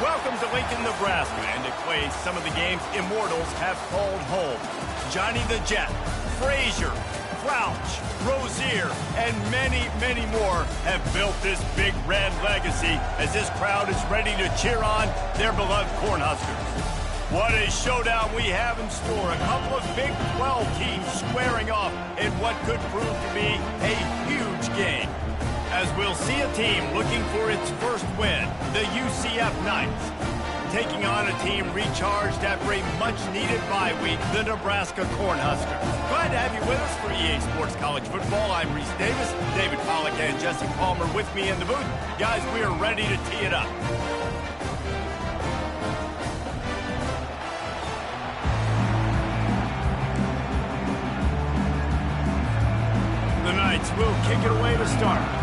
Welcome to Lincoln, Nebraska, and to play some of the games immortals have called home. Johnny the Jet, Frazier, Crouch, Rozier, and many, many more have built this Big Red legacy as this crowd is ready to cheer on their beloved Cornhuskers. What a showdown we have in store. A couple of Big 12 teams squaring off in what could prove to be a huge game. As we'll see a team looking for its first win, the UCF Knights, taking on a team recharged after a much-needed bye week, the Nebraska Cornhuskers. Glad to have you with us for EA Sports College Football. I'm Reese Davis, David Pollack and Jesse Palmer with me in the booth. Guys, we are ready to tee it up. The Knights will kick it away to start.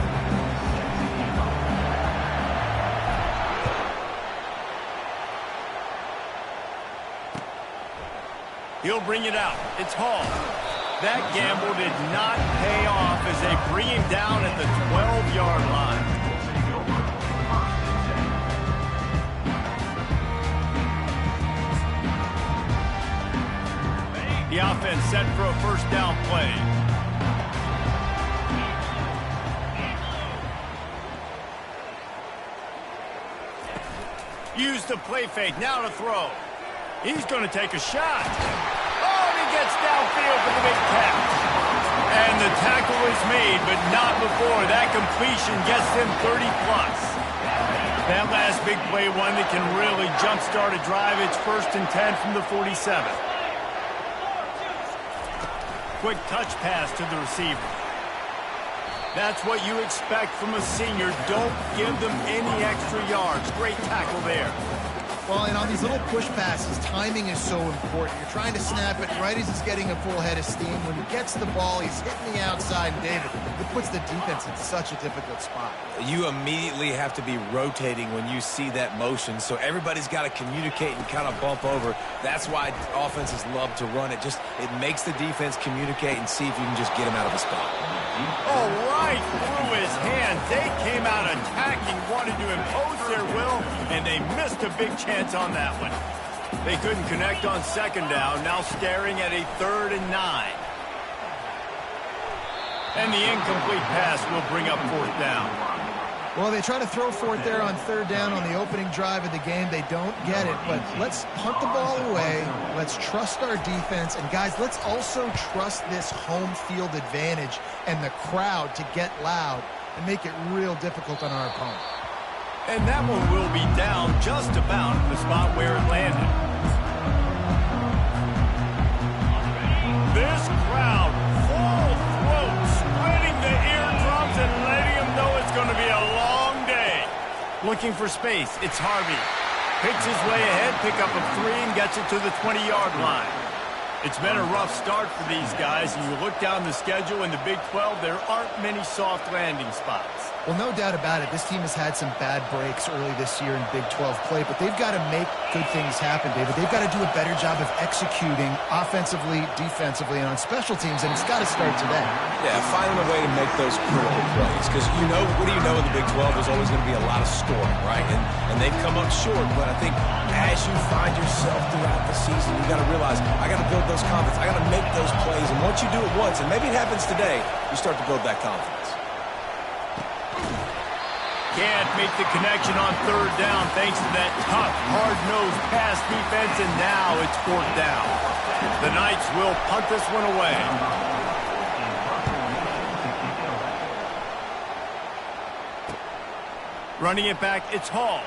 He'll bring it out. It's Hall. That gamble did not pay off as they bring him down at the 12-yard line. The offense set for a first down play. Use the play fake. Now to throw. He's going to take a shot. Oh, and he gets downfield for the big catch. And the tackle is made, but not before. That completion gets them 30-plus. That last big play, one that can really jumpstart a drive. It's 1st and 10 from the 47. Quick touch pass to the receiver. That's what you expect from a senior. Don't give them any extra yards. Great tackle there. Well, and on these little push passes, timing is so important. You're trying to snap it right as he's getting a full head of steam. When he gets the ball, he's hitting the outside, and David, it puts the defense in such a difficult spot. You immediately have to be rotating when you see that motion, so everybody's got to communicate and kind of bump over. That's why offenses love to run it. It makes the defense communicate and see if you can just get him out of a spot. Oh, right through his hands. They came out attacking, wanted to impose their will, and they missed a big chance on that one. They couldn't connect on second down, now staring at a 3rd and 9. And the incomplete pass will bring up 4th down. Well, they try to throw for it there on 3rd down on the opening drive of the game. They don't get it, but let's punt the ball away. Let's trust our defense. And, guys, let's also trust this home field advantage and the crowd to get loud and make it real difficult on our opponent. And that one will be down just about the spot where it landed. This crowd, full throat, splitting the eardrums and letting them know it's going to be a long day. Looking for space, it's Harvey. Picks his way ahead, pick up a 3 and gets it to the 20-yard line. It's been a rough start for these guys, and you look down the schedule in the Big 12, there aren't many soft landing spots. Well, no doubt about it. This team has had some bad breaks early this year in Big 12 play, but they've got to make good things happen, David. They've got to do a better job of executing offensively, defensively, and on special teams, and it's got to start today. Yeah, finding a way to make those critical plays, because what do you know in the Big 12, there's always going to be a lot of scoring, right? And they've come up short, but I think as you find yourself throughout the season, you got to realize, I got to build those confidence. I got to make those plays, and once you do it once, and maybe it happens today, you start to build that confidence. Can't make the connection on 3rd down thanks to that tough, hard-nosed pass defense, and now it's 4th down. The Knights will punt this one away. Running it back, it's Hall.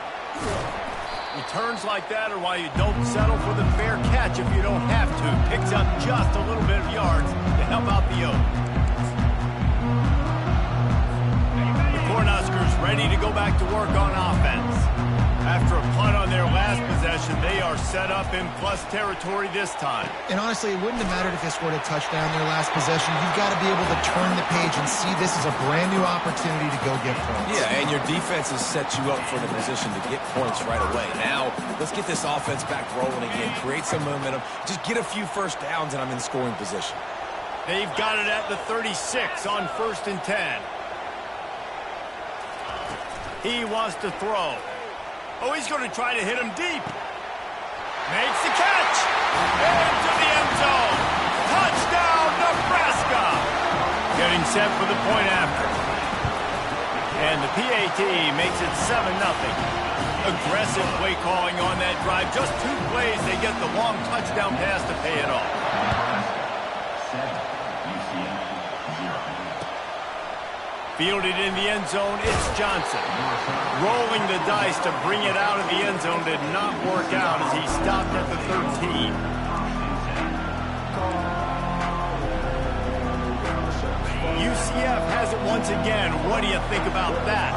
Returns like that are why you don't settle for the fair catch if you don't have to. Picks up just a little bit of yards to help out the Oaks. Cornhuskers ready to go back to work on offense. After a punt on their last possession, they are set up in plus territory this time. And honestly, it wouldn't have mattered if they scored a touchdown their last possession. You've got to be able to turn the page and see this as a brand new opportunity to go get points. Yeah, and your defense has set you up for the position to get points right away. Now, let's get this offense back rolling again, create some momentum, just get a few first downs, and I'm in scoring position. They've got it at the 36 on 1st and 10. He wants to throw. Oh, he's going to try to hit him deep. Makes the catch. Into the end zone. Touchdown, Nebraska. Getting set for the point after. And the PAT makes it 7-0. Aggressive play calling on that drive. Just 2 plays, they get the long touchdown pass to pay it off. Fielded in the end zone, it's Johnson. Rolling the dice to bring it out of the end zone did not work out as he stopped at the 13. UCF has it once again. What do you think about that?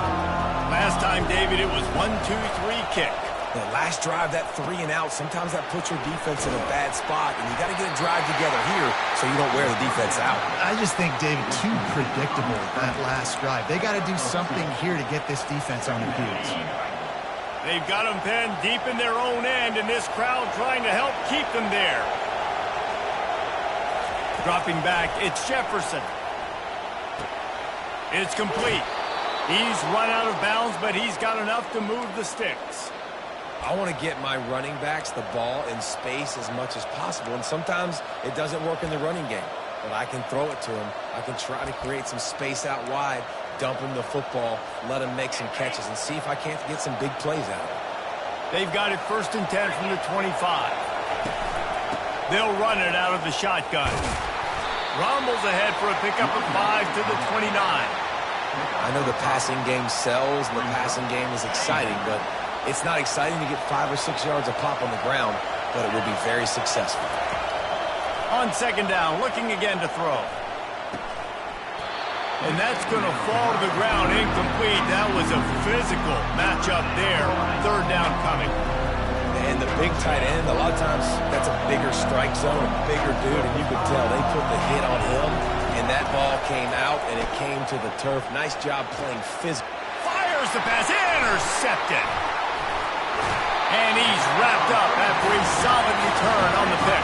Last time, David, it was 1-2-3 kick. The last drive, that 3-and-out, sometimes that puts your defense in a bad spot, and you got to get a drive together here so you don't wear the defense out. I just think, David, too predictable that last drive. They got to do something here to get this defense on their heels. They've got them pinned deep in their own end, and this crowd trying to help keep them there. Dropping back, it's Jefferson. It's complete. He's run out of bounds, but he's got enough to move the sticks. I want to get my running backs the ball in space as much as possible, and sometimes it doesn't work in the running game, but I can throw it to him. I can try to create some space out wide, dump him the football, let him make some catches, and see if I can't get some big plays out of it. They've got it 1st and 10 from the 25. They'll run it out of the shotgun. Rumbles ahead for a pickup of 5 to the 29. I know the passing game sells, and the passing game is exciting, but it's not exciting to get 5 or 6 yards a pop on the ground, but it will be very successful. On 2nd down, looking again to throw. And that's going to fall to the ground, incomplete. That was a physical matchup there. 3rd down coming. And the big tight end, a lot of times that's a bigger strike zone, a bigger dude, and you could tell they put the hit on him, and that ball came out, and it came to the turf. Nice job playing physical. Fires the pass, intercepted. And he's wrapped up after a solid return on the pick.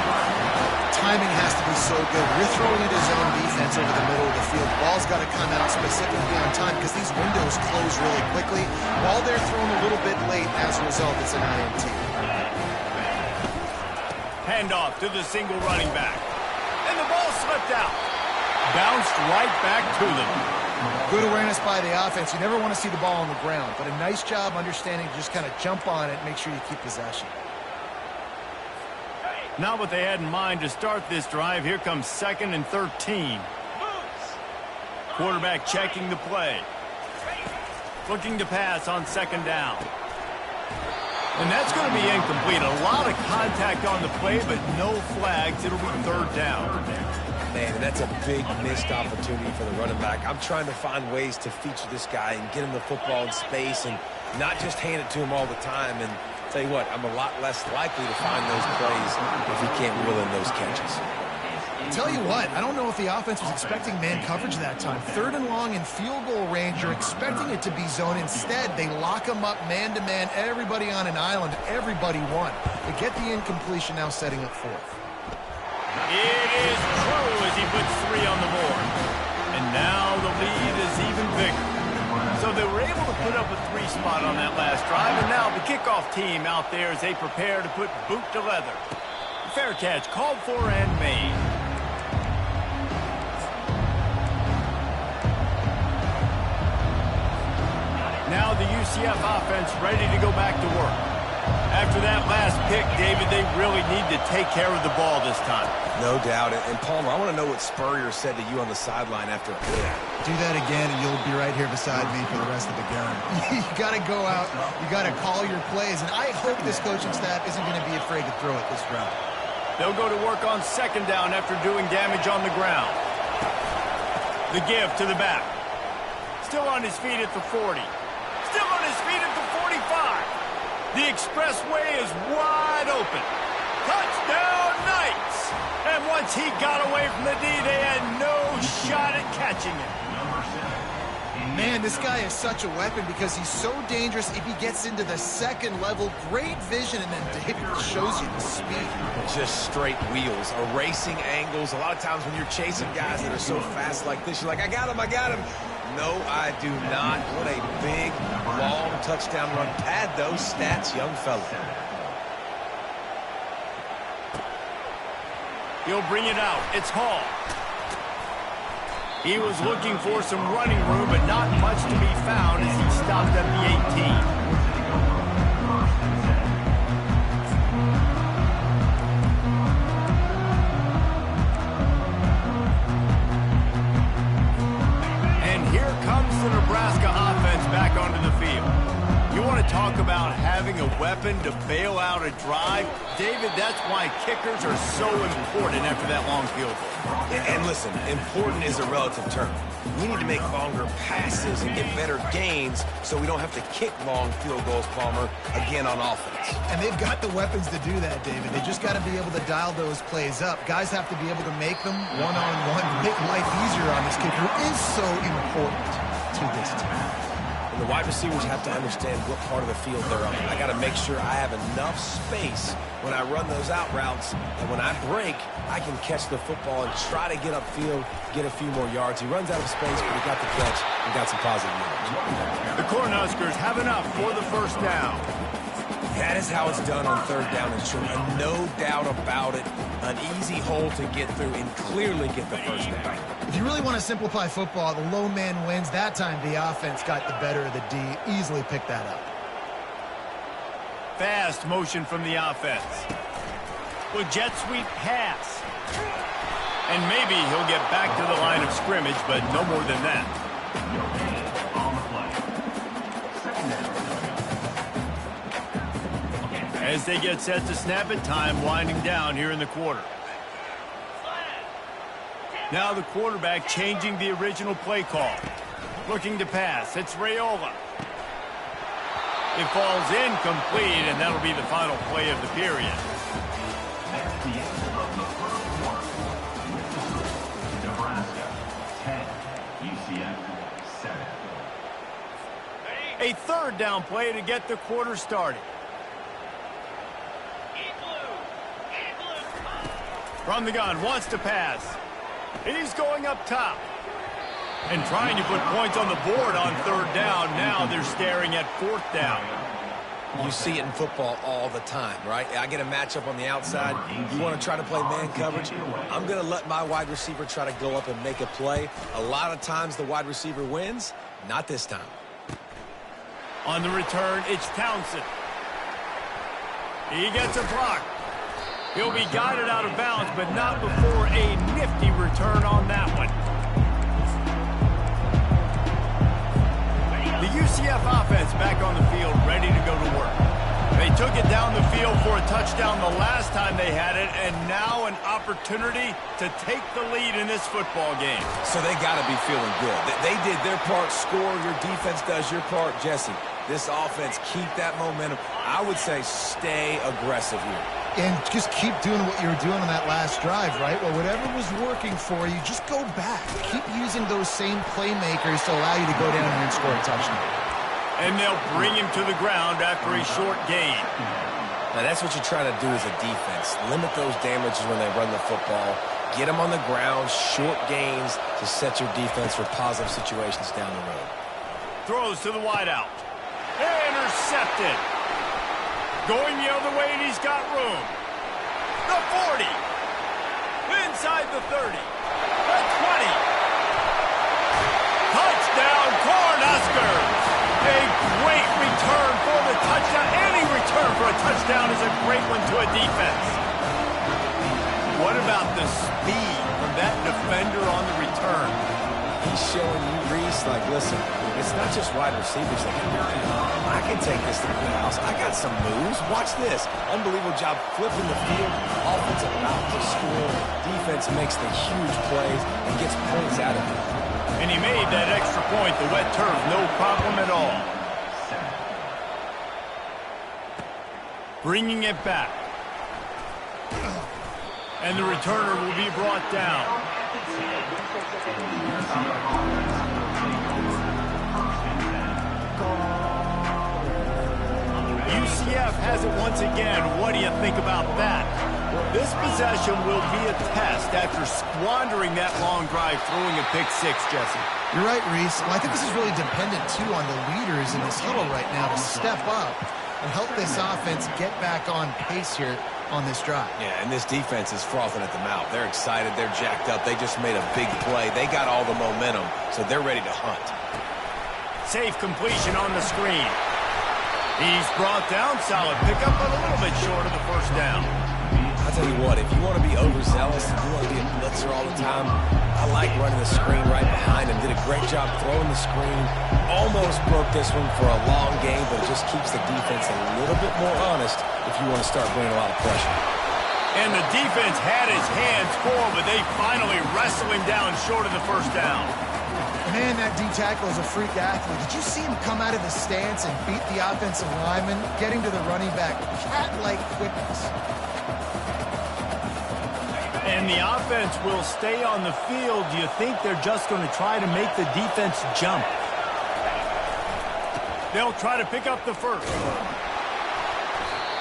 Timing has to be so good. You're throwing into zone defense over the middle of the field. Ball's got to come out specifically on time because these windows close really quickly. Ball they're thrown a little bit late. As a result, it's an INT. Handoff to the single running back. And the ball slipped out. Bounced right back to them. Good awareness by the offense. You never want to see the ball on the ground, but a nice job understanding to just kind of jump on it and make sure you keep possession. Not what they had in mind to start this drive. Here comes 2nd and 13. Quarterback checking the play. Looking to pass on 2nd down. And that's going to be incomplete. A lot of contact on the play, but no flags. It'll be 3rd down. Man, that's a big missed opportunity for the running back. I'm trying to find ways to feature this guy and get him the football in space and not just hand it to him all the time. And tell you what, I'm a lot less likely to find those plays if he can't reel in those catches. Tell you what, I don't know if the offense was expecting man coverage that time. 3rd and long in field goal range, you're expecting it to be zone. Instead, they lock them up man-to-man, everybody on an island, everybody won. They get the incompletion, now setting up 4th. It is true as he puts 3 on the board. And now the lead is even bigger. So they were able to put up a 3 spot on that last drive, and now the kickoff team out there as they prepare to put boot to leather. Fair catch called for and made. Now the UCF offense ready to go back to work. After that last pick, David, they really need to take care of the ball this time. No doubt. And Palmer, I want to know what Spurrier said to you on the sideline after a play. Do that again, and you'll be right here beside me for the rest of the game. You got to go out. You got to call your plays. And I hope this coaching staff isn't going to be afraid to throw it this route. They'll go to work on 2nd down after doing damage on the ground. The give to the back. Still on his feet at the 40. Still on his feet at the 45. The expressway is wide open. Touchdown, Knights! And once he got away from the D, they had no shot at catching him. Man, this guy is such a weapon because he's so dangerous if he gets into the 2nd level. Great vision, and then David shows you the speed. Just straight wheels, erasing angles. A lot of times when you're chasing guys that are so fast like this, you're like, I got him. No, I do not. What a big, long touchdown run. Pad those stats, young fella. He'll bring it out. It's Hall. He was looking for some running room, but not much to be found as he stopped at the 18. The Nebraska offense back onto the field. You want to talk about having a weapon to bail out a drive? David, that's why kickers are so important after that long field goal. And listen, important is a relative term. We need to make longer passes and get better gains so we don't have to kick long field goals, Palmer, again on offense. And they've got the weapons to do that, David. They just got to be able to dial those plays up. Guys have to be able to make them one-on-one. Make life easier on this kicker is so important to this team. And the wide receivers have to understand what part of the field they're on. I got to make sure I have enough space when I run those out routes, and when I break, I can catch the football and try to get upfield, get a few more yards. He runs out of space, but he got the catch and got some positive yards. The Cornhuskers have enough for the first down. That is how it's done on third down and short. And no doubt about it, an easy hole to get through and clearly get the first down. If you really want to simplify football, the low man wins. That time the offense got the better of the D. Easily picked that up. Fast motion from the offense. With jet sweep pass. And maybe he'll get back to the line of scrimmage, but no more than that. As they get set to snap it, time winding down here in the quarter. Now the quarterback changing the original play call. Looking to pass. It's Raiola. It falls incomplete, and that'll be the final play of the period. Nebraska 10, UCF 7. A third down play to get the quarter started. From the gun, wants to pass. He's going up top. And trying to put points on the board on third down. Now they're staring at fourth down. You see it in football all the time, right? I get a matchup on the outside. You want to try to play man coverage? I'm going to let my wide receiver try to go up and make a play. A lot of times the wide receiver wins. Not this time. On the return, it's Townsend. He gets a block. He'll be guided out of bounds, but not before a nifty return on that one. The UCF offense back on the field, ready to go to work. They took it down the field for a touchdown the last time they had it, and now an opportunity to take the lead in this football game. So they got to be feeling good. They did their part, score. Your defense does your part, Jesse. This offense, keep that momentum. I would say stay aggressive here. And just keep doing what you were doing on that last drive, right? Well, whatever was working for you, just go back. Keep using those same playmakers to allow you to go down here and score a touchdown. And they'll bring him to the ground after a short gain. Now, that's what you try to do as a defense. Limit those damages when they run the football. Get them on the ground, short gains to set your defense for positive situations down the road. Throws to the wideout. Intercepted. Going the other way, and he's got room. The 40. Inside the 30. The 20. Touchdown, Cornhuskers. A great return for the touchdown. Any return for a touchdown is a great one to a defense. What about the speed from that defender on the return? He's showing you, Reese, like, listen, it's not just wide receivers. Like, I can take this to the house. I got some moves. Watch this. Unbelievable job flipping the field. Offense about to score. Defense makes the huge plays and gets points out of it. And he made that extra point. The wet turf, no problem at all. Bringing it back. And the returner will be brought down. UCF has it once again. What do you think about that? This possession will be a test after squandering that long drive, throwing a pick six, Jesse. You're right, Reese. Well, I think this is really dependent, too, on the leaders in this huddle right now to step up and help this offense get back on pace here on this drive. Yeah, and this defense is frothing at the mouth. They're excited. They're jacked up. They just made a big play. They got all the momentum, so they're ready to hunt. Safe completion on the screen. He's brought down. Solid pickup, but a little bit short of the first down. I'll tell you what, if you want to be overzealous and you want to be a blitzer all the time, I like running the screen right behind him. Did a great job throwing the screen. Almost broke this one for a long game, but it just keeps the defense a little bit more honest if you want to start bringing a lot of pressure. And the defense had his hands full, but they finally wrestle him down short of the first down. Man, that D-tackle is a freak athlete. Did you see him come out of the stance and beat the offensive lineman, getting to the running back? Cat-like quickness. And the offense will stay on the field. Do you think they're just going to try to make the defense jump? They'll try to pick up the first.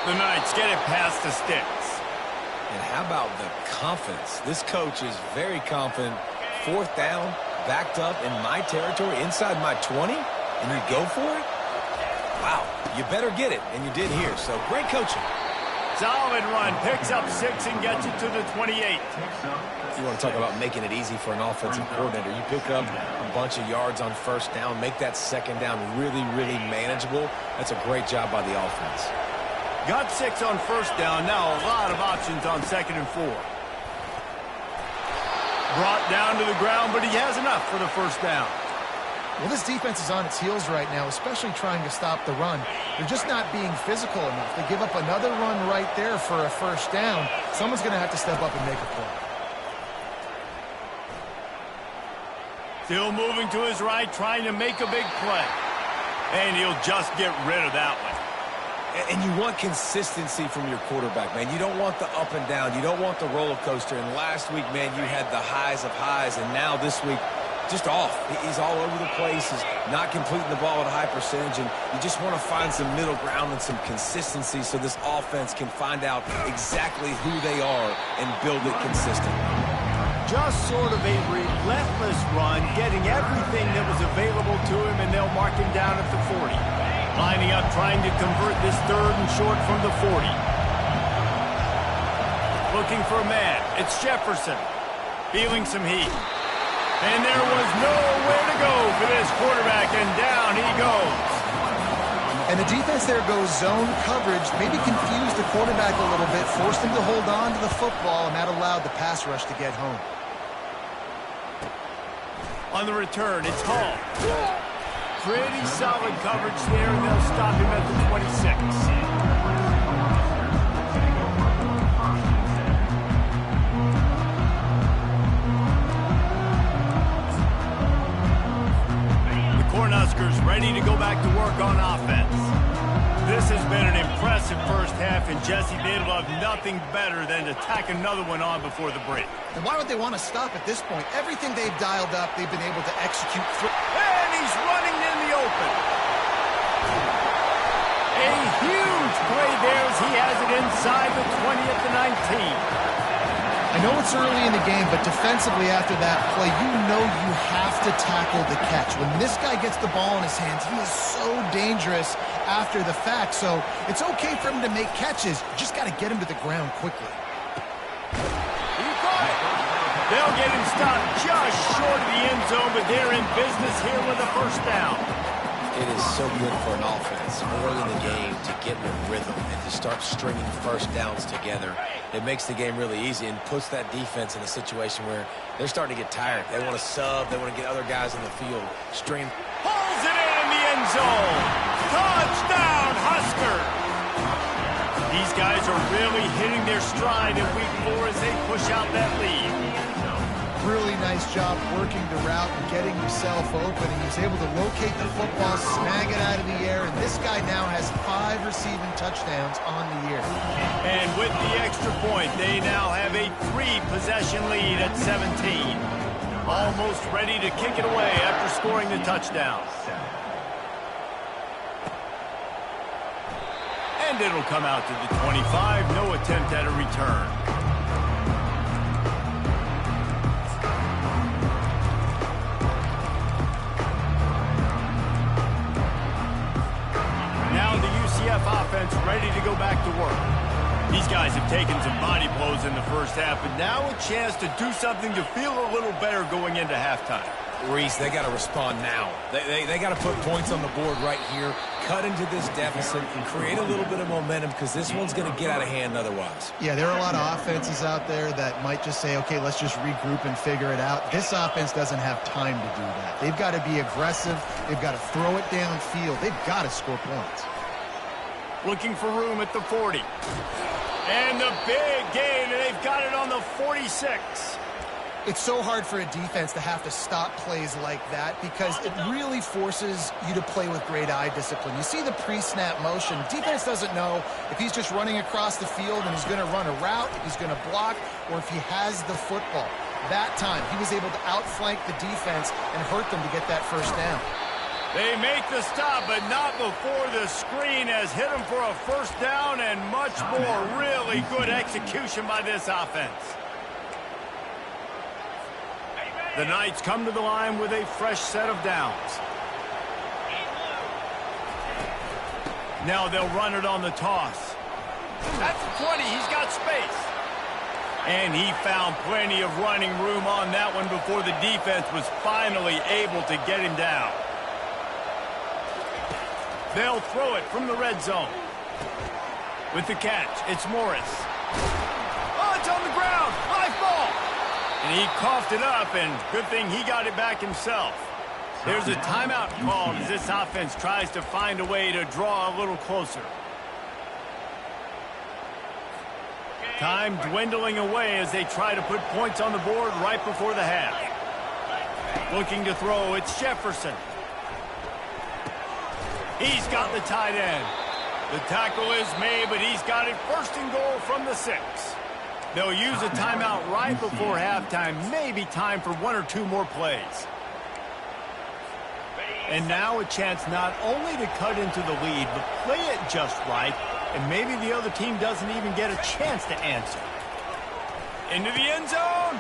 The Knights get it past the sticks. And how about the confidence? This coach is very confident. Fourth down, backed up in my territory, inside my 20, and you go for it? Wow, you better get it, and you did here. So great coaching. Solid run, picks up 6 and gets it to the 28. You want to talk about making it easy for an offensive coordinator. You pick up a bunch of yards on first down, make that second down really, really manageable. That's a great job by the offense. Got 6 on first down, now a lot of options on 2nd and 4. Brought down to the ground, but he has enough for the first down. Well, this defense is on its heels right now, especially trying to stop the run. They're just not being physical enough. They give up another run right there for a first down. Someone's going to have to step up and make a play. Still moving to his right, trying to make a big play. And he'll just get rid of that one. And you want consistency from your quarterback, man. You don't want the up and down. You don't want the roller coaster. And last week, man, you had the highs of highs. And now this week, just off. He's all over the place. He's not completing the ball at a high percentage. And you just want to find some middle ground and some consistency so this offense can find out exactly who they are and build it consistently. Just sort of a relentless run, getting everything that was available to him, and they'll mark him down at the 40. Lining up, trying to convert this 3rd and short from the 40. Looking for a man. It's Jefferson. Feeling some heat. And there was nowhere to go for this quarterback, and down he goes. And the defense there goes zone coverage, maybe confused the quarterback a little bit, forced him to hold on to the football, and that allowed the pass rush to get home. On the return, it's Hall. Pretty solid coverage there, and they'll stop him at the 26. Cornhuskers ready to go back to work on offense. This has been an impressive first half, and Jesse, they'd love nothing better than to tack another one on before the break. And why would they want to stop at this point? Everything they've dialed up, they've been able to execute through. And he's running in the open. A huge play there as he has it inside the 20 at the 19. I know it's early in the game, but defensively after that play, you know you have to tackle the catch. When this guy gets the ball in his hands, he is so dangerous after the fact. So it's okay for him to make catches. You just got to get him to the ground quickly. He caught it. They'll get him stopped just short of the end zone, but they're in business here with a first down. It is so good for an offense early in the game to get in a rhythm and to start stringing first downs together. It makes the game really easy and puts that defense in a situation where they're starting to get tired. They want to sub. They want to get other guys in the field. String. Pulls it in the end zone. Touchdown, Husker. These guys are really hitting their stride in week 4 as they push out that lead. Really nice job working the route and getting himself open. And he's able to locate the football, snag it out of the air, and this guy now has 5 receiving touchdowns on the year. And with the extra point, they now have a 3-possession lead at 17. Almost ready to kick it away after scoring the touchdown. And it'll come out to the 25. No attempt at a return. UCF offense ready to go back to work. These guys have taken some body blows in the first half, but now a chance to do something to feel a little better going into halftime. Reese, they got to respond now. They got to put points on the board right here, cut into this deficit, and create a little bit of momentum because this one's going to get out of hand otherwise. Yeah, there are a lot of offenses out there that might just say, okay, let's just regroup and figure it out. This offense doesn't have time to do that. They've got to be aggressive. They've got to throw it downfield. They've got to score points. Looking for room at the 40. And the big gain, and they've got it on the 46. It's so hard for a defense to have to stop plays like that because it really forces you to play with great eye discipline. You see the pre-snap motion. Defense doesn't know if he's just running across the field and he's going to run a route, if he's going to block, or if he has the football. That time, he was able to outflank the defense and hurt them to get that first down. They make the stop, but not before the screen has hit them for a first down and much more. Really good execution by this offense. The Knights come to the line with a fresh set of downs. Now they'll run it on the toss. At the 20, he's got space. And he found plenty of running room on that one before the defense was finally able to get him down. They'll throw it from the red zone. With the catch, it's Morris. Oh, it's on the ground. High ball. And he coughed it up, and good thing he got it back himself. There's a timeout called as this offense tries to find a way to draw a little closer. Time dwindling away as they try to put points on the board right before the half. Looking to throw, it's Jefferson. He's got the tight end. The tackle is made, but he's got it first and goal from the 6. They'll use a timeout right before halftime. Maybe time for one or two more plays. And now a chance not only to cut into the lead, but play it just right, and maybe the other team doesn't even get a chance to answer. Into the end zone,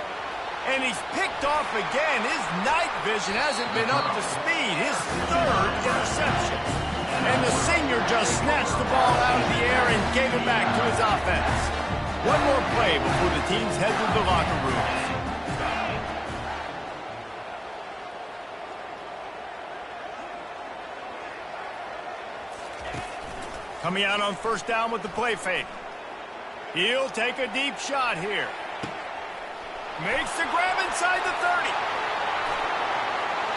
and he's picked off again. His night vision hasn't been up to speed. His 3rd interception. And the senior just snatched the ball out of the air and gave it back to his offense. One more play before the teams head to the locker rooms. Coming out on first down with the play fake. He'll take a deep shot here. Makes the grab inside the 30.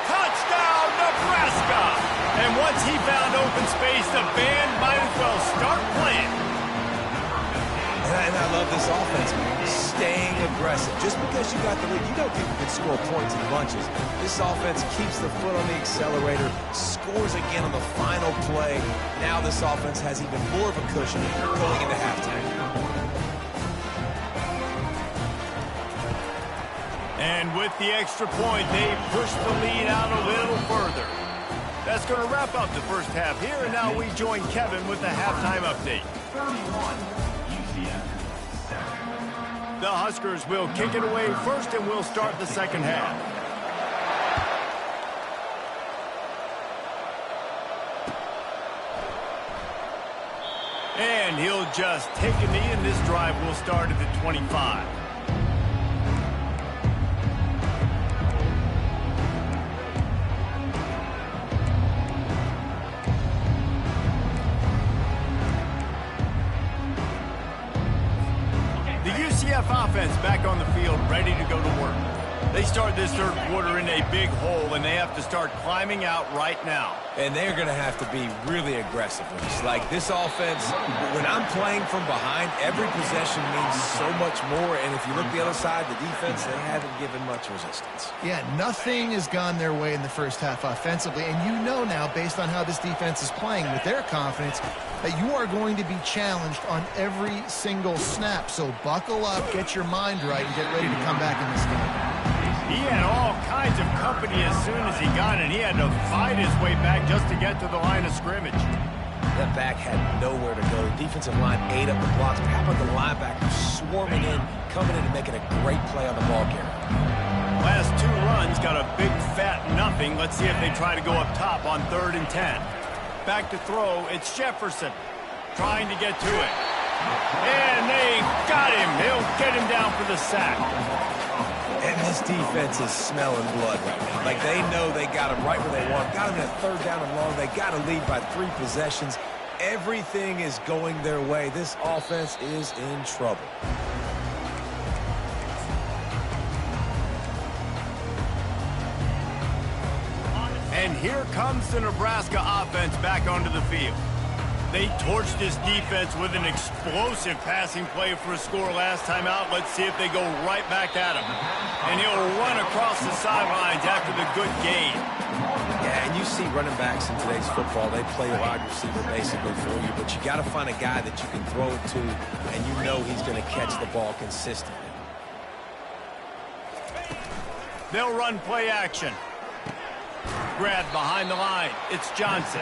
Touchdown, Nebraska! And once he found open space, the band might as well start playing. And I love this offense, man. Staying aggressive. Just because you got the lead, you know people can score points in bunches. This offense keeps the foot on the accelerator, scores again on the final play. Now this offense has even more of a cushion going into halftime. And with the extra point, they push the lead out a little further. That's going to wrap up the first half here, and now we join Kevin with the halftime update. 31, UCF 7. The Huskers will kick it away first, and we'll start the second half. And he'll just take a knee, and this drive will start at the 25. Offense back on the field, ready to go to work. They start this third quarter in a big hole, and they have to start climbing out right now. And they're going to have to be really aggressive. Like this offense, when I'm playing from behind, every possession means so much more. And if you look the other side, the defense, they haven't given much resistance. Yeah, nothing has gone their way in the first half offensively. And you know now, based on how this defense is playing with their confidence, that you are going to be challenged on every single snap. So buckle up, get your mind right, and get ready to come back in this game. He had all kinds of company as soon as he got it. He had to fight his way back just to get to the line of scrimmage. That back had nowhere to go. The defensive line ate up the blocks. But how about the linebacker swarming in, coming in and making a great play on the ball carrier? Last 2 runs got a big fat nothing. Let's see if they try to go up top on 3rd and 10. Back to throw, it's Jefferson. trying to get to it. And they got him. He'll get him down for the sack. And this defense is smelling blood right now. Like, they know they got him right where they want. Got him at 3rd down and long. They got to lead by 3 possessions. Everything is going their way. This offense is in trouble. And here comes the Nebraska offense back onto the field. They torched this defense with an explosive passing play for a score last time out. Let's see if they go right back at him. And he'll run across the sidelines after the good gain. Yeah, and you see running backs in today's football, they play wide receiver basically for you, but you got to find a guy that you can throw it to, and you know he's going to catch the ball consistently. They'll run play action. Grab behind the line. It's Johnson.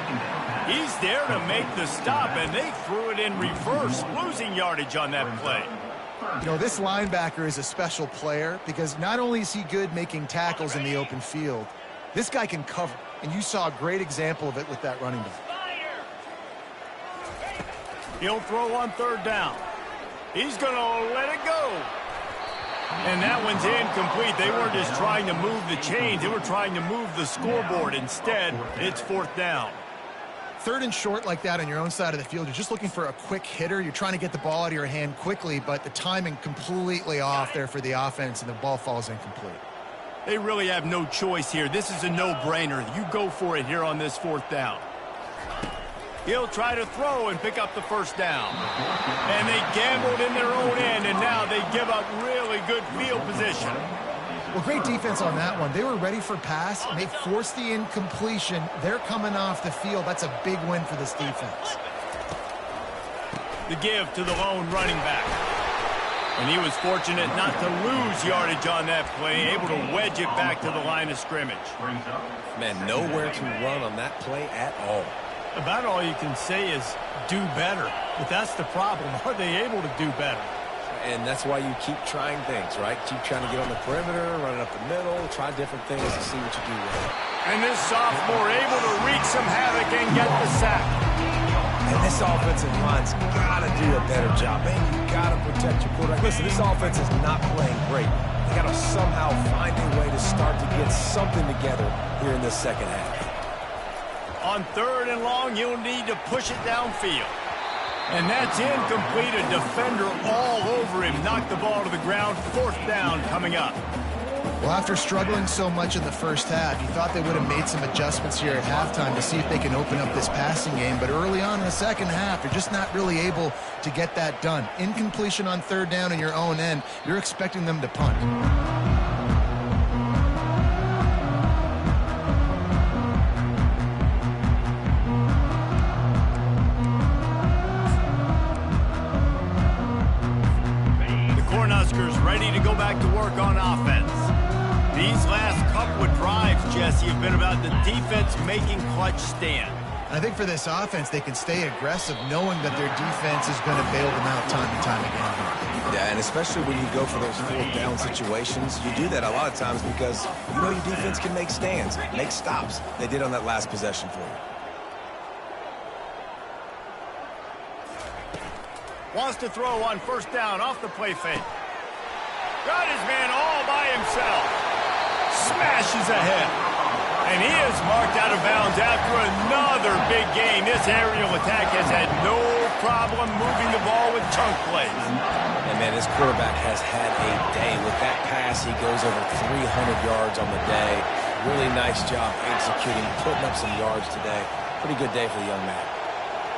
He's there to make the stop, and they threw it in reverse, losing yardage on that play. You know, this linebacker is a special player because not only is he good making tackles in the open field, this guy can cover, and you saw a great example of it with that running back. He'll throw on 3rd down. He's going to let it go. And that one's incomplete. They weren't just trying to move the chains. They were trying to move the scoreboard. Instead, it's 4th down. 3rd and short like that on your own side of the field, you're just looking for a quick hitter. You're trying to get the ball out of your hand quickly, but the timing completely off there for the offense, and the ball falls incomplete. They really have no choice here. This is a no-brainer. You go for it here on this 4th down. He'll try to throw and pick up the 1st down. And they gambled in their own end, and now they give up really good field position. Well, great defense on that one. They were ready for pass, and they forced the incompletion. They're coming off the field. That's a big win for this defense. The give to the lone running back. And he was fortunate not to lose yardage on that play, able to wedge it back to the line of scrimmage. Man, nowhere to run on that play at all. About all you can say is do better. But that's the problem. Are they able to do better? And that's why you keep trying things, right? Keep trying to get on the perimeter, run it up the middle, try different things to see what you do well. And this sophomore able to wreak some havoc and get the sack. And this offensive line's got to do a better job. Man, you got to protect your quarterback. Listen, this offense is not playing great. They got to somehow find a way to start to get something together here in this 2nd half. On 3rd and long, you'll need to push it downfield. And that's incomplete. A defender all over him. Knocked the ball to the ground. 4th down coming up. Well, after struggling so much in the 1st half, you thought they would have made some adjustments here at halftime to see if they can open up this passing game. But early on in the 2nd half, you're just not really able to get that done. Incompletion on 3rd down in your own end. You're expecting them to punt. Ready to go back to work on offense. These last couple of drives, Jesse, have been about the defense making clutch stand. I think for this offense, they can stay aggressive knowing that their defense is going to bail them out time and time again. Yeah, and especially when you go for those 4th down situations, you do that a lot of times because you know your defense can make stands, make stops. They did on that last possession for you. Wants to throw on 1st down off the play fake. Got his man all by himself. Smashes ahead. And he is marked out of bounds after another big gain. This aerial attack has had no problem moving the ball with chunk plays. And, man, this quarterback has had a day. With that pass, he goes over 300 yards on the day. Really nice job executing, putting up some yards today. Pretty good day for the young man.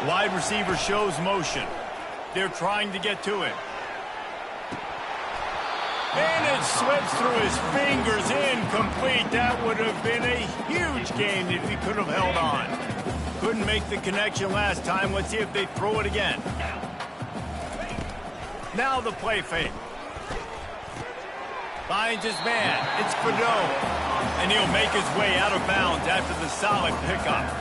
Wide receiver shows motion. They're trying to get to him. And it slips through his fingers, incomplete. That would have been a huge gain if he could have held on. Couldn't make the connection last time. Let's see if they throw it again. Now the play fake. Finds his man. It's Fedot. And he'll make his way out of bounds after the solid pickup.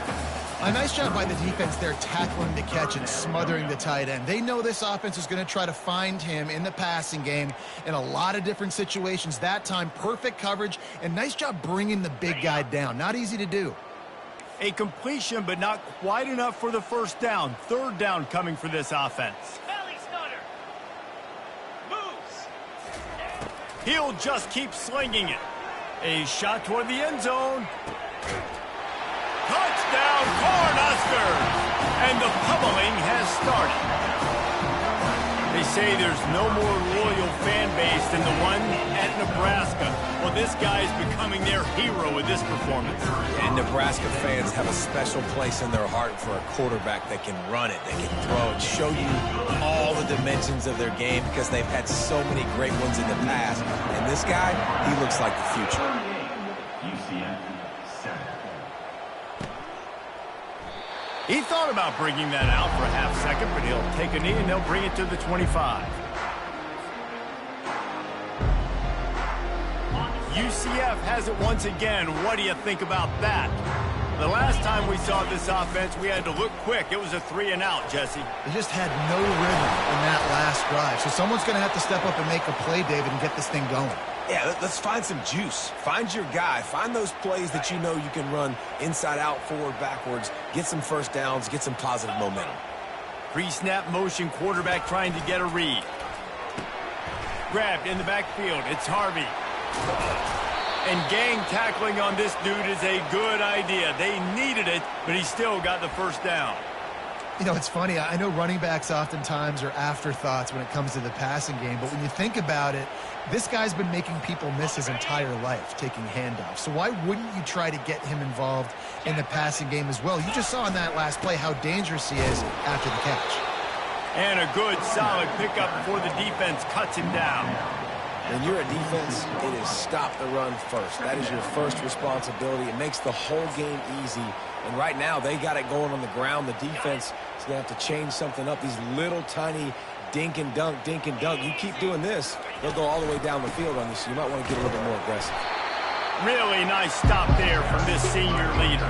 A nice job by the defense there tackling the catch and smothering the tight end. They know this offense is going to try to find him in the passing game in a lot of different situations. That time, perfect coverage and nice job bringing the big guy down. Not easy to do. A completion, but not quite enough for the first down. Third down coming for this offense. Belly stunner. Moves. He'll just keep slinging it. A shot toward the end zone. Touchdown, Cornhuskers! And the pummeling has started. They say there's no more loyal fan base than the one at Nebraska. Well, this guy's becoming their hero with this performance. And Nebraska fans have a special place in their heart for a quarterback that can run it, that can throw it, show you all the dimensions of their game because they've had so many great ones in the past. And this guy, he looks like the future. UCF 7. He thought about bringing that out for a half second, but he'll take a knee and they'll bring it to the 25. UCF has it once again. What do you think about that? The last time we saw this offense, we had to look quick. It was a 3-and-out, Jesse. They just had no rhythm in that last drive. So someone's going to have to step up and make a play, David, and get this thing going. Yeah, let's find some juice. Find your guy. Find those plays that you know you can run inside out, forward, backwards. Get some first downs. Get some positive momentum. Pre-snap motion, quarterback trying to get a read. Grabbed in the backfield. It's Harvey. And gang tackling on this dude is a good idea. They needed it, but he still got the first down. You know, it's funny. I know running backs oftentimes are afterthoughts when it comes to the passing game, but when you think about it, this guy's been making people miss his entire life, taking handoffs. So why wouldn't you try to get him involved in the passing game as well? You just saw in that last play how dangerous he is after the catch. And a good, solid pickup before the defense cuts him down. When you're a defense, it is stop the run first. That is your first responsibility. It makes the whole game easy. And right now, they got it going on the ground. The defense is going to have to change something up. These little tiny dink and dunk, dink and dunk. You keep doing this, they'll go all the way down the field on you, so you might want to get a little bit more aggressive. Really nice stop there from this senior leader.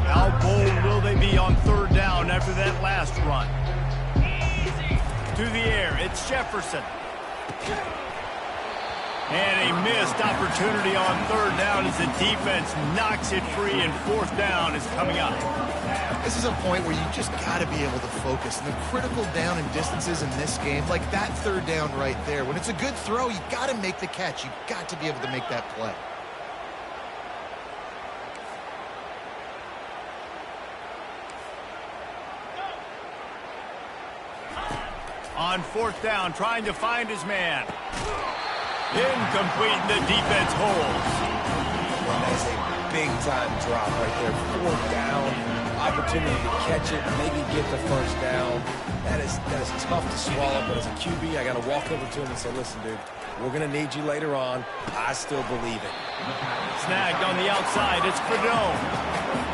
How bold will they be on third down after that last run? To the air, it's Jefferson. And a missed opportunity on third down as the defense knocks it free, and fourth down is coming up. This is a point where you just got to be able to focus. And the critical down and distances in this game, like that third down right there, when it's a good throw, you got to make the catch. You got to be able to make that play. On fourth down, trying to find his man. Incomplete, and the defense holds. And that's a big-time drop right there. Fourth down, opportunity to catch it, maybe get the first down. That is tough to swallow, but as a QB, I got to walk over to him and say, listen, dude, we're going to need you later on. I still believe it. Snagged on the outside, it's Credone.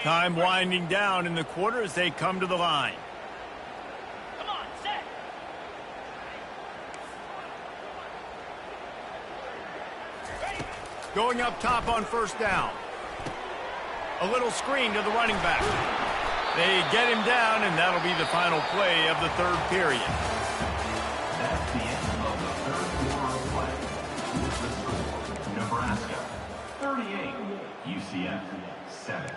Time winding down in the quarter as they come to the line. Come on, set. Going up top on first down. A little screen to the running back. They get him down, and that'll be the final play of the third period. That's the end of the third quarter of play. With the score, Nebraska 38, UCF 7.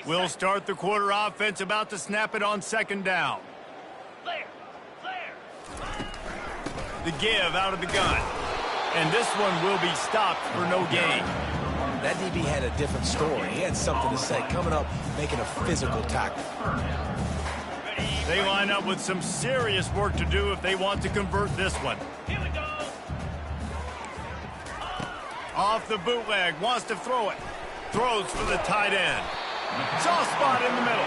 We'll start the quarter offense, about to snap it on second down. Flare. The give out of the gun. And this one will be stopped for no gain. That DB had a different story. He had something to say. Coming up, making a physical tackle. They line up with some serious work to do if they want to convert this one. Here we go. Off the bootleg, wants to throw it. Throws for the tight end. Soft spot in the middle.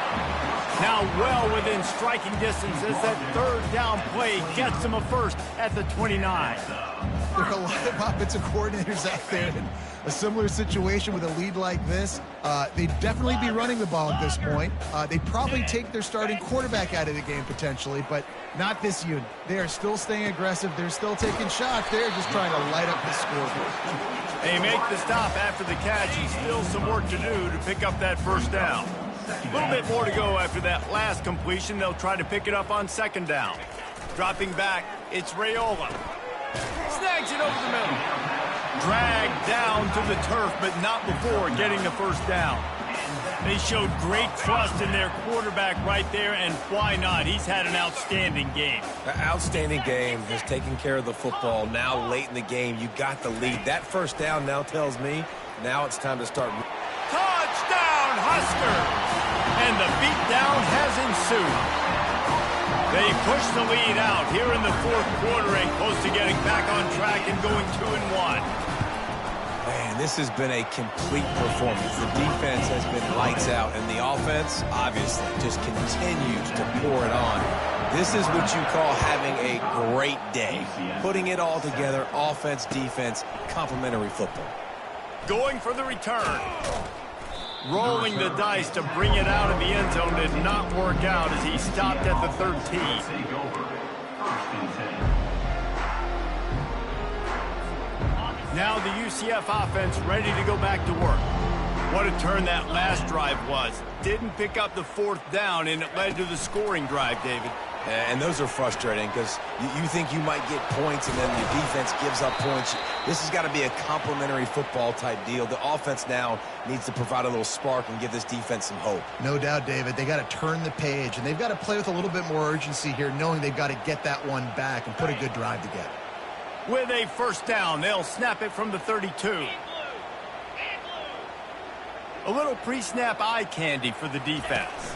Now well within striking distance as that third down play gets them a first at the 29. There are a lot of offensive coordinators out there in a similar situation with a lead like this. They'd definitely be running the ball at this point. They'd probably take their starting quarterback out of the game potentially, but not this unit. They are still staying aggressive. They're still taking shots. They're just trying to light up the scoreboard. They make the stop after the catch and still some work to do to pick up that first down. A little bit more to go after that last completion. They'll try to pick it up on second down. Dropping back, it's Raiola. Snags it over the middle. Dragged down to the turf, but not before getting the first down. They showed great trust in their quarterback right there, and why not? He's had an outstanding game. An outstanding game, has taken care of the football. Now late in the game, you got the lead. That first down now tells me now it's time to start. Touchdown, Huskers! And the beatdown has ensued. They push the lead out here in the fourth quarter and close to getting back on track and going 2-1. Man, this has been a complete performance. The defense has been lights out, and the offense, obviously, just continues to pour it on. This is what you call having a great day. Putting it all together, offense, defense, complementary football. Going for the return. Rolling the dice to bring it out of the end zone did not work out as he stopped at the 13. Now the UCF offense ready to go back to work. What a turn that last drive was. Didn't pick up the fourth down, and it led to the scoring drive, David. And those are frustrating because you think you might get points and then the defense gives up points. This has got to be a complementary football type deal. The offense now needs to provide a little spark and give this defense some hope. No doubt, David. They got to turn the page, and they've got to play with a little bit more urgency here, knowing they've got to get that one back and put a good drive together. With a first down, they'll snap it from the 32. A little pre-snap eye candy for the defense.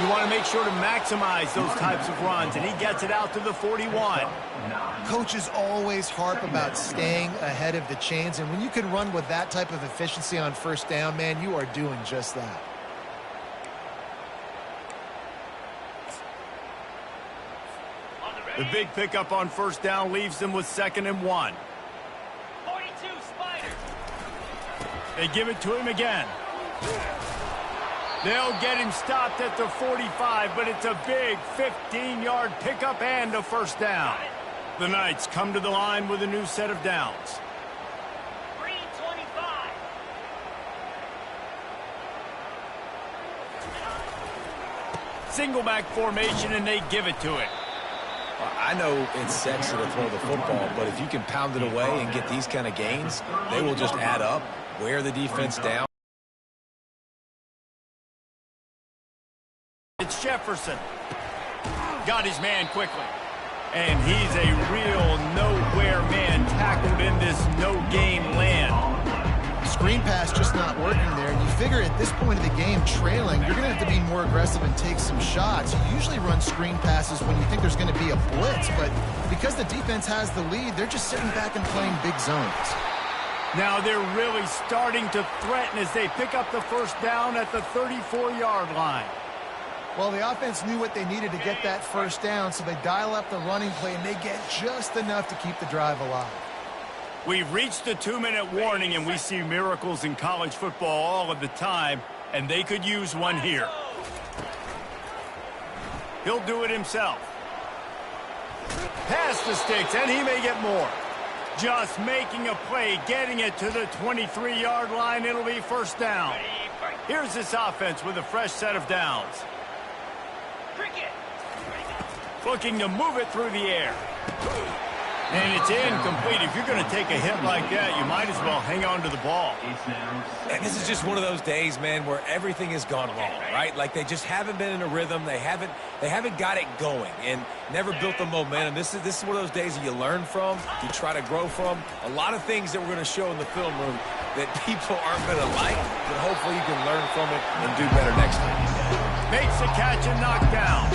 You want to make sure to maximize those types of runs, and he gets it out to the 41. Coaches always harp about staying ahead of the chains, and when you can run with that type of efficiency on first down, man, you are doing just that. The big pickup on first down leaves them with 2nd and 1. 42 Spiders. They give it to him again. They'll get him stopped at the 45, but it's a big 15-yard pickup and a first down. The Knights come to the line with a new set of downs. Green 25. Single back formation, and they give it to it. I know it's sexy to throw the football, but if you can pound it away and get these kind of gains, they will just add up, wear the defense down. It's Jefferson. Got his man quickly. And he's a real nowhere man tackled in this no-gain land. Screen pass just not working there, and you figure at this point of the game, trailing, you're going to have to be more aggressive and take some shots. You usually run screen passes when you think there's going to be a blitz, but because the defense has the lead, they're just sitting back and playing big zones. Now they're really starting to threaten as they pick up the first down at the 34-yard line. Well, the offense knew what they needed to get that first down, so they dial up the running play, and they get just enough to keep the drive alive. We've reached the 2-minute warning, and we see miracles in college football all of the time, and they could use one here. He'll do it himself. Pass the sticks, and he may get more. Just making a play, getting it to the 23-yard line. It'll be first down. Here's this offense with a fresh set of downs. Looking to move it through the air. And it's incomplete. If you're going to take a hit like that, you might as well hang on to the ball. And this is just one of those days, man, where everything has gone wrong, right? Like they just haven't been in a rhythm. They haven't got it going and never built the momentum. This is one of those days that you learn from, you try to grow from. A lot of things that we're going to show in the film room that people aren't going to like, but hopefully you can learn from it and do better next time. Makes the catch and knockdown.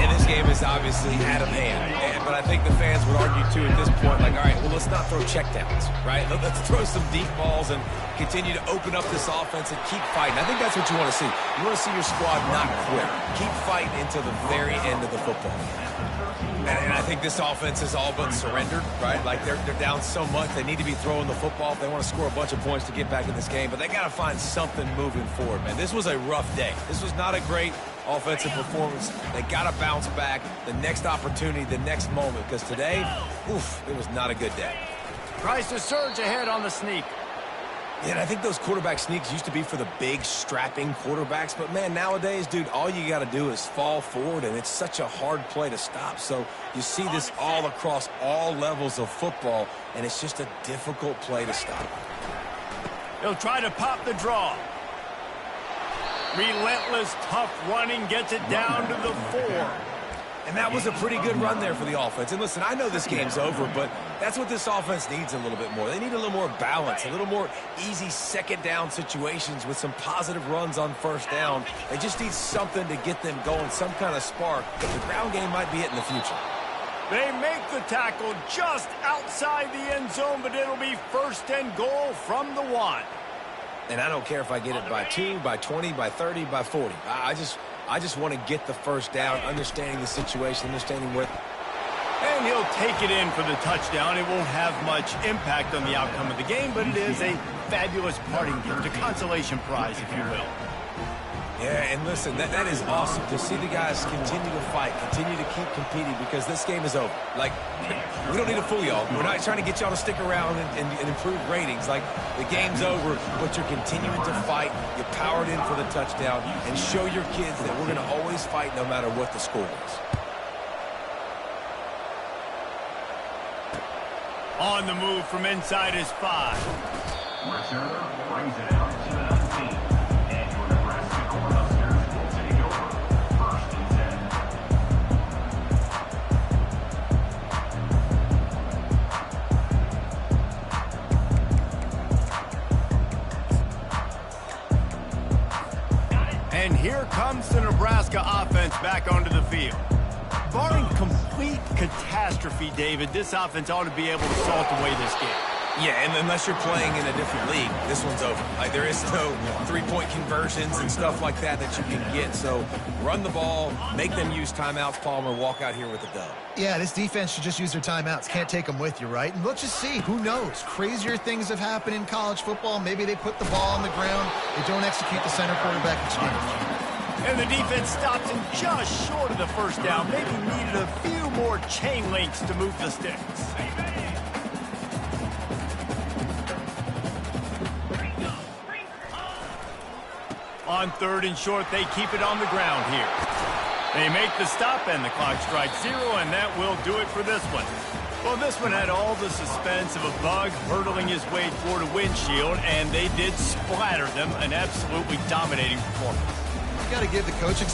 And this game is obviously out of hand. But I think the fans would argue, too, at this point, like, all right, well, let's not throw checkdowns, right? Let's throw some deep balls and continue to open up this offense and keep fighting. I think that's what you want to see. You want to see your squad not quit. Keep fighting until the very end of the football. And I think this offense is all but surrendered, right? Like, they're down so much, they need to be throwing the football if they want to score a bunch of points to get back in this game. But they got to find something moving forward, man. This was a rough day. This was not a great offensive performance. They got to bounce back the next opportunity, the next moment, because today, oof, it was not a good day. Tries to surge ahead on the sneak. Yeah, and I think those quarterback sneaks used to be for the big, strapping quarterbacks. But, man, nowadays, dude, all you got to do is fall forward, and it's such a hard play to stop. So you see this all across all levels of football, and it's just a difficult play to stop. He'll try to pop the draw. Relentless, tough running gets it down to the 4. And that was a pretty good run there for the offense. And listen, I know this game's over, but that's what this offense needs a little bit more. They need a little more balance, a little more easy second down situations with some positive runs on first down. They just need something to get them going, some kind of spark. The ground game might be it in the future. They make the tackle just outside the end zone, but it'll be 1st and goal from the 1. And I don't care if I get it by 2, by 20, by 30, by 40. I just want to get the first down, understanding the situation, understanding what. And he'll take it in for the touchdown. It won't have much impact on the outcome of the game, but it is a fabulous parting gift, a consolation prize, if you will. Yeah, and listen, that is awesome to see the guys continue to fight, continue to keep competing, because this game is over. Like, we don't need to fool y'all. We're not trying to get y'all to stick around and improve ratings. Like, the game's over, but you're continuing to fight. You powered in for the touchdown, and show your kids that we're going to always fight no matter what the score is. On the move from inside his 5. Returner brings it out to the 19. And your Nebraska Cornhuskers will take over. 1st and 10. And here comes the Nebraska offense back onto the field. Barring complete catastrophe, David, this offense ought to be able to salt away this game. Yeah, and unless you're playing in a different league, this one's over. Like, there is no three-point conversions and stuff like that you can get. So run the ball, make them use timeouts, Palmer, walk out here with a dub. Yeah, this defense should just use their timeouts. Can't take them with you, right? And let's just see. Who knows? Crazier things have happened in college football. Maybe they put the ball on the ground. They don't execute the center quarterback exchange. And the defense stops him just short of the first down. Maybe needed a few more chain links to move the sticks. On 3rd and short, they keep it on the ground here. They make the stop, and the clock strikes 0, and that will do it for this one. Well, this one had all the suspense of a bug hurtling his way toward a windshield, and they did splatter them. An absolutely dominating performance. Got to give the coaching